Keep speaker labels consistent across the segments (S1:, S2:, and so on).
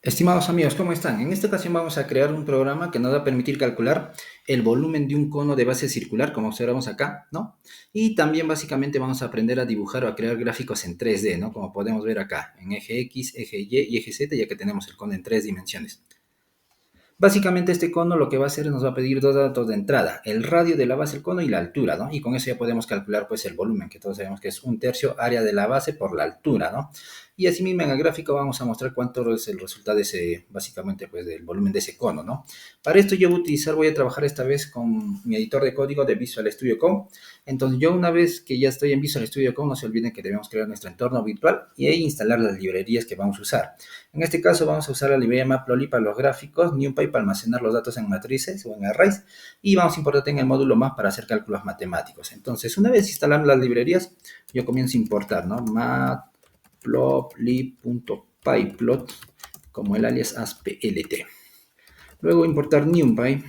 S1: Estimados amigos, ¿cómo están? En esta ocasión vamos a crear un programa que nos va a permitir calcular el volumen de un cono de base circular, como observamos acá, ¿no? Y también básicamente vamos a aprender a dibujar o a crear gráficos en 3D, ¿no? Como podemos ver acá, en eje X, eje Y y eje Z, ya que tenemos el cono en 3 dimensiones. Básicamente este cono lo que va a hacer nos va a pedir dos datos de entrada, el radio de la base del cono y la altura, ¿no? Y con eso ya podemos calcular pues el volumen, que todos sabemos que es 1/3 área de la base por la altura, ¿no? Y así mismo en el gráfico vamos a mostrar cuánto es el resultado de ese, básicamente pues del volumen de ese cono, ¿no? Para esto yo voy a trabajar esta vez con mi editor de código de Visual Studio Code. Entonces yo una vez que ya estoy en Visual Studio Code, no se olviden que debemos crear nuestro entorno virtual y ahí instalar las librerías que vamos a usar. En este caso vamos a usar la librería Matplotlib para los gráficos, NumPy para almacenar los datos en matrices o en arrays y vamos a importar en el módulo más para hacer cálculos matemáticos. Entonces, una vez instalamos las librerías, yo comienzo a importar, ¿no? Matplotlib.pyplot como el alias ASPLT. Luego importar NumPy,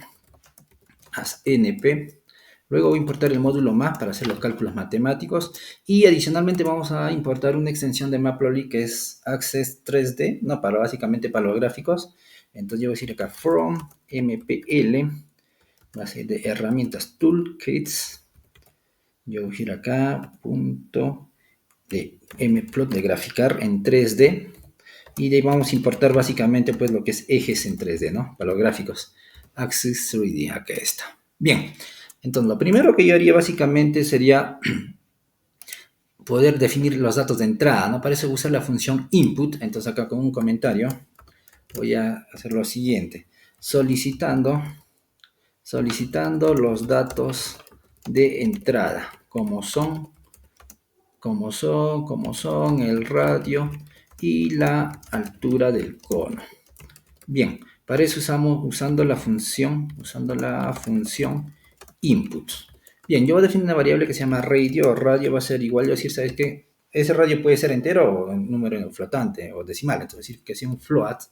S1: ASNP. Luego voy a importar el módulo más para hacer los cálculos matemáticos y adicionalmente vamos a importar una extensión de Matplotlib que es Access 3D, no, para básicamente para los gráficos. Entonces yo voy a decir acá from mpl, base de herramientas toolkits. Yo voy a decir acá punto de mplot de graficar en 3D y de ahí vamos a importar básicamente pues lo que es ejes en 3D, ¿no? Para los gráficos. Access 3D, acá está. Bien, entonces lo primero que yo haría básicamente sería poder definir los datos de entrada, ¿no? Para eso usar la función input. Entonces acá con un comentario voy a hacer lo siguiente. Solicitando los datos de entrada, como son el radio y la altura del cono. Bien, para eso estamos usando la función input. Bien, yo voy a definir una variable que se llama radio. Radio va a ser igual, yo decir, ¿sabes qué? Ese radio puede ser entero o un número flotante o decimal, entonces decir que sea un float.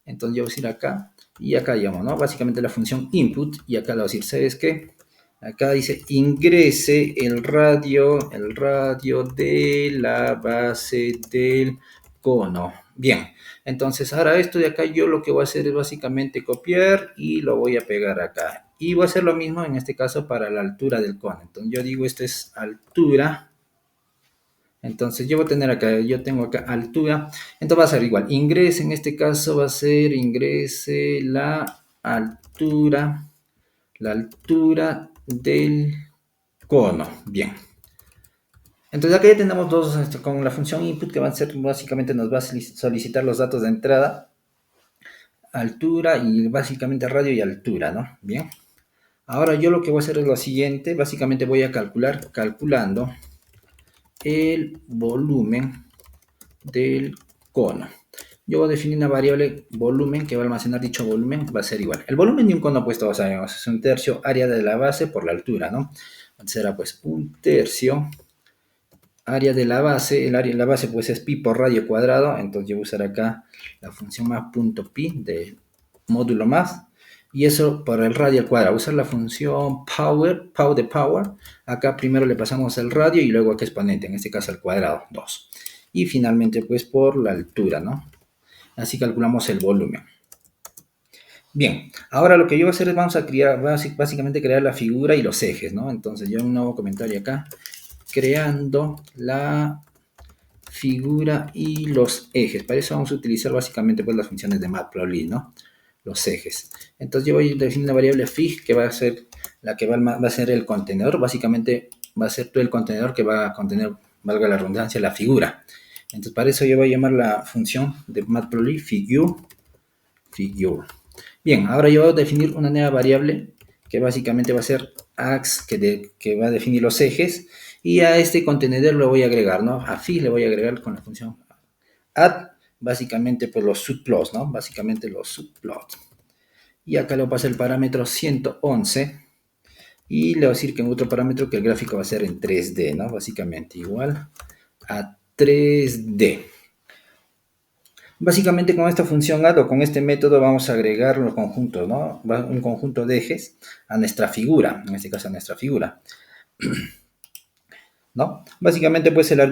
S1: Entonces yo voy a decir acá y acá llamo, ¿no? Básicamente la función input y acá le voy a decir, ¿sabes qué? Acá dice ingrese el radio de la base del cono. Bien, entonces ahora esto de acá yo lo que voy a hacer es básicamente copiar y lo voy a pegar acá. Y voy a hacer lo mismo en este caso para la altura del cono. Entonces yo digo esto es altura. Entonces yo voy a tener acá, yo tengo acá altura. Entonces va a ser igual. Ingrese en este caso va a ser ingrese la altura del cono. Bien. Entonces acá ya tenemos dos, con la función input que va a ser básicamente nos va a solicitar los datos de entrada, altura y básicamente radio y altura, ¿no? Bien. Ahora yo lo que voy a hacer es lo siguiente, básicamente voy a calculando el volumen del cono. Yo voy a definir una variable volumen que va a almacenar dicho volumen, va a ser igual. El volumen de un cono, pues todos sabemos, es 1/3 área de la base por la altura, ¿no? Será pues 1/3 área de la base, el área de la base pues es pi por radio cuadrado, entonces yo voy a usar acá la función más punto pi de módulo más, y eso por el radio al cuadrado, usar la función power, acá primero le pasamos el radio y luego aquí exponente, en este caso al cuadrado, 2. Y finalmente pues por la altura, ¿no? Así calculamos el volumen. Bien, ahora lo que yo voy a hacer es vamos a crear, básicamente crear la figura y los ejes, ¿no? Entonces yo un nuevo comentario acá, creando la figura y los ejes. Para eso vamos a utilizar básicamente pues las funciones de Matplotlib, ¿no? Los ejes. Entonces yo voy a definir una variable fig que va a ser la que va a ser el contenedor. Básicamente va a ser todo el contenedor que va a contener, valga la redundancia, la figura. Entonces para eso yo voy a llamar la función de Matplotlib figure. Bien, ahora yo voy a definir una nueva variable que básicamente va a ser ax, que va a definir los ejes, y a este contenedor lo voy a agregar, ¿no? A fig le voy a agregar con la función add, básicamente pues los subplots, ¿no? Básicamente los subplots. Y acá le voy a pasar el parámetro 111, y le voy a decir que en otro parámetro que el gráfico va a ser en 3D, ¿no? Básicamente igual a 3D. Básicamente con esta función add o con este método vamos a agregar los conjuntos, ¿no? Un conjunto de ejes a nuestra figura, en este caso a nuestra figura. ¿no? Básicamente, pues este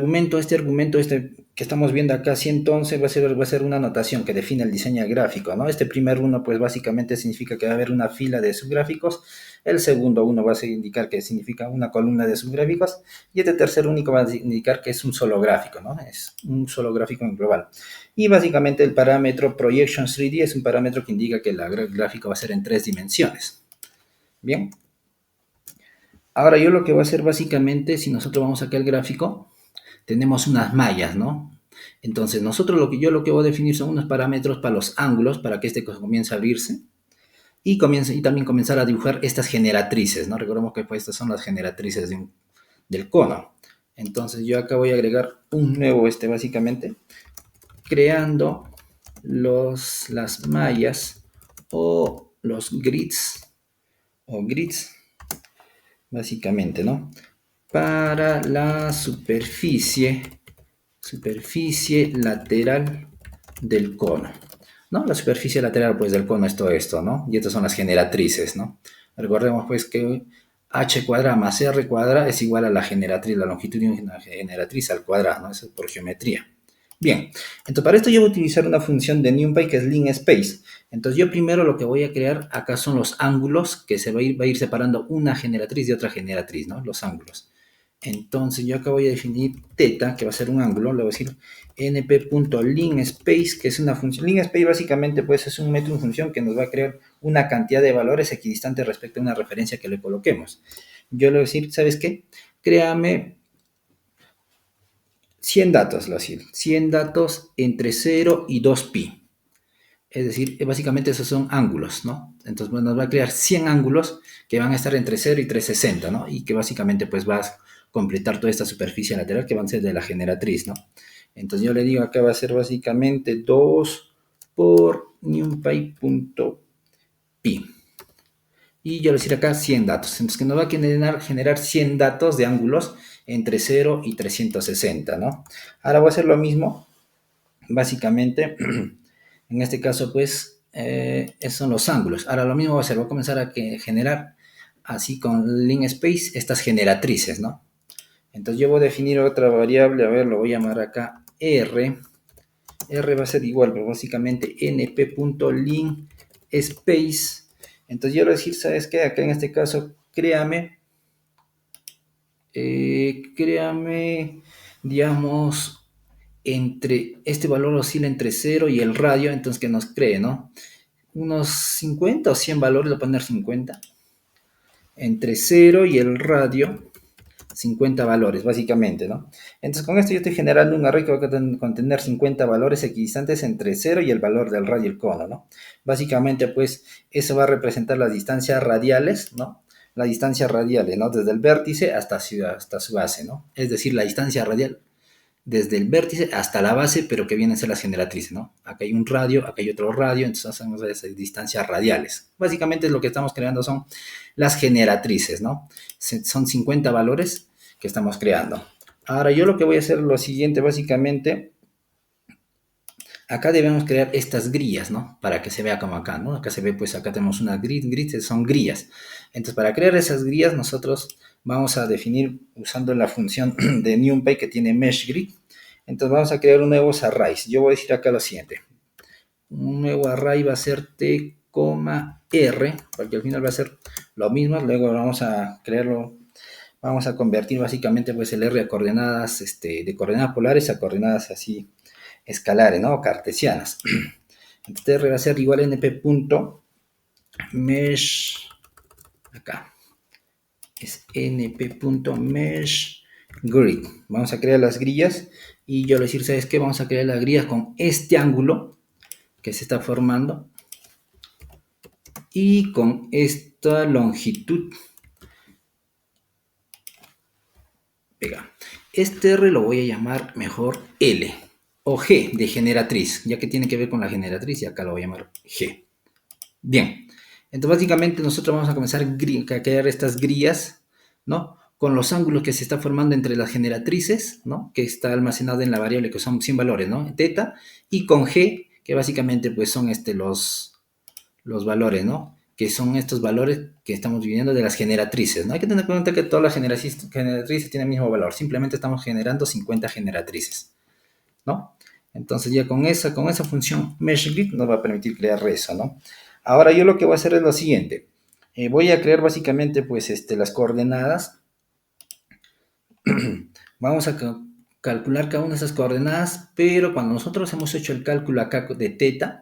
S1: argumento que estamos viendo acá, 111, va a ser una notación que define el diseño del gráfico, ¿no? Este primer uno, pues básicamente significa que va a haber una fila de subgráficos, el segundo uno va a indicar que significa una columna de subgráficos, y este tercer único va a indicar que es un solo gráfico, ¿no? Es un solo gráfico en global. Y básicamente el parámetro projection 3D es un parámetro que indica que el gráfico va a ser en 3 dimensiones. Bien. Ahora yo lo que voy a hacer básicamente, si nosotros vamos acá al gráfico, tenemos unas mallas, ¿no? Entonces, lo que voy a definir son unos parámetros para los ángulos, para que este comience a abrirse, y también comenzar a dibujar estas generatrices, ¿no? Recordemos que pues, estas son las generatrices del cono. Entonces, yo acá voy a agregar un nuevo, básicamente, creando las mallas o los grids, básicamente, ¿no? Para la superficie lateral del cono, ¿no? La superficie lateral, pues, del cono es todo esto, ¿no? Y estas son las generatrices, ¿no? Recordemos, pues, que h cuadrada más r cuadrada es igual a la generatriz, la longitud de una generatriz al cuadrado, ¿no? Eso es por geometría. Bien, entonces para esto yo voy a utilizar una función de NumPy que es linspace. Entonces yo primero lo que voy a crear acá son los ángulos que va a ir separando una generatriz de otra generatriz, ¿no? Los ángulos. Entonces yo acá voy a definir θ, que va a ser un ángulo, le voy a decir np.linspace, que es una función. Linspace básicamente pues es un método, una función que nos va a crear una cantidad de valores equidistantes respecto a una referencia que le coloquemos. Yo le voy a decir, ¿sabes qué? Créame 100 datos, lo decir, 100 datos entre 0 y 2pi. Es decir, básicamente esos son ángulos, ¿no? Entonces pues, nos va a crear 100 ángulos que van a estar entre 0 y 360, ¿no? Y que básicamente pues va a completar toda esta superficie lateral que van a ser de la generatriz, ¿no? Entonces yo le digo acá va a ser básicamente 2 por numpy.pi. Y yo le decir acá 100 datos. Entonces que nos va a generar 100 datos de ángulos entre 0 y 360, ¿no? Ahora voy a hacer lo mismo, básicamente, en este caso, pues, esos son los ángulos. Ahora lo mismo voy a hacer, voy a comenzar a generar, así con linspace, estas generatrices, ¿no? Entonces yo voy a definir otra variable, a ver, lo voy a llamar acá R. R va a ser igual, pero básicamente np.linspace. Entonces yo le voy a decir, ¿sabes qué? Acá en este caso, créame, digamos, este valor oscila entre 0 y el radio, entonces que nos cree, ¿no? Unos 50 o 100 valores, lo voy a poner 50. Entre 0 y el radio, 50 valores, básicamente, ¿no? Entonces con esto yo estoy generando un array que va a contener 50 valores equidistantes entre 0 y el valor del radio y el cono, ¿no? Básicamente, pues, eso va a representar las distancias radiales, ¿no? Las distancias radiales, ¿no? Desde el vértice hasta su base, ¿no? Es decir, la distancia radial desde el vértice hasta la base, pero que vienen a ser las generatrices, ¿no? Acá hay un radio, acá hay otro radio, entonces hacemos esas distancias radiales. Básicamente lo que estamos creando son las generatrices, ¿no? Son 50 valores que estamos creando. Ahora yo lo que voy a hacer es lo siguiente, básicamente, acá debemos crear estas grillas, ¿no? Para que se vea como acá, ¿no? Acá se ve, pues acá tenemos unas grids son grillas. Entonces, para crear esas grillas, nosotros vamos a definir usando la función de NumPy que tiene meshGrid. Entonces, vamos a crear un nuevo array. Yo voy a decir acá lo siguiente. Un nuevo array va a ser t, r, porque al final va a ser lo mismo. Luego vamos a crearlo, vamos a convertir básicamente pues el r a coordenadas, de coordenadas polares a coordenadas así escalares, ¿no? Cartesianas. Entonces R va a ser igual a np.mesh, acá, es np.meshGrid. Vamos a crear las grillas y yo le voy a decir, ¿sabes qué? Vamos a crear las grillas con este ángulo que se está formando y con esta longitud. Venga, este R lo voy a llamar mejor L o G de generatriz, ya que tiene que ver con la generatriz y acá lo voy a llamar G. Bien, entonces básicamente nosotros vamos a comenzar a crear estas grillas, ¿no? Con los ángulos que se está formando entre las generatrices, ¿no? Que está almacenado en la variable que son 100 valores, ¿no? Teta, y con G, que básicamente pues son los valores, ¿no? que son estos valores que estamos dividiendo de las generatrices, ¿no? Hay que tener en cuenta que todas las generatrices tienen el mismo valor, simplemente estamos generando 50 generatrices, ¿no? Entonces ya con esa función meshGrid nos va a permitir crear eso, ¿no? Ahora yo lo que voy a hacer es lo siguiente. Voy a crear básicamente pues las coordenadas. Vamos a calcular cada una de esas coordenadas, pero cuando nosotros hemos hecho el cálculo acá de teta,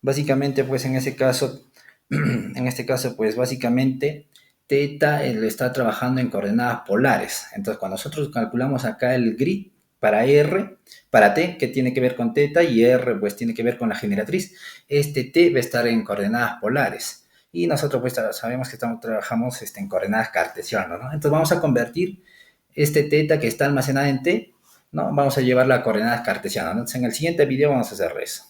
S1: básicamente pues en ese caso, en este caso pues básicamente teta está trabajando en coordenadas polares. Entonces cuando nosotros calculamos acá el grid para R, para T, que tiene que ver con teta, y R pues tiene que ver con la generatriz, este T va a estar en coordenadas polares. Y nosotros pues sabemos que trabajamos en coordenadas cartesianas, ¿no? Entonces vamos a convertir este teta que está almacenada en T, ¿no? Vamos a llevarla a coordenadas cartesianas, ¿no? Entonces en el siguiente video vamos a hacer eso.